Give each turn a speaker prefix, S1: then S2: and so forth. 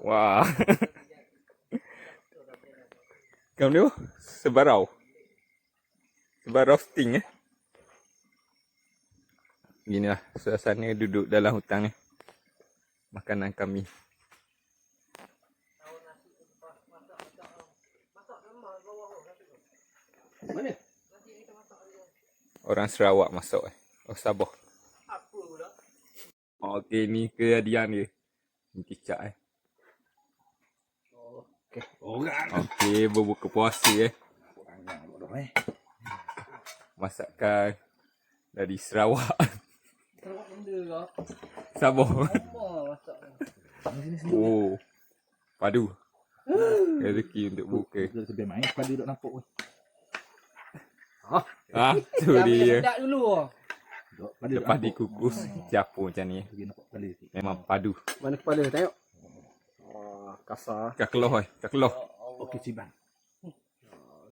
S1: Wah. Kamu ni sebarau. Sebarau sting Inilah suasana duduk dalam hutan ni. Makanan kami.
S2: Mana?
S1: Orang Sarawak masuk Oh, Sabah. Okey, ni kehadian dia. Ni kicap
S2: Okey, orang.
S1: Okey, berbuka puasa
S2: Orang bodoh
S1: Masakan dari Sarawak.
S2: Sarawak benda kau.
S1: Sabah.
S2: Apa masak? Sini.
S1: Oh. Padu. Rezeki untuk buka.
S2: Kita sebelah main pada duduk nampak weh.
S1: Tu dia.
S3: Sedap dulu.
S2: Duduk pada
S1: Lepas dikukus, capur macam ni.
S2: Pergi nampak kepala sikit.
S1: Memang padu.
S3: Mana kepala tengok. Kasar.
S1: Kak keloh.
S2: Okey, Ciban.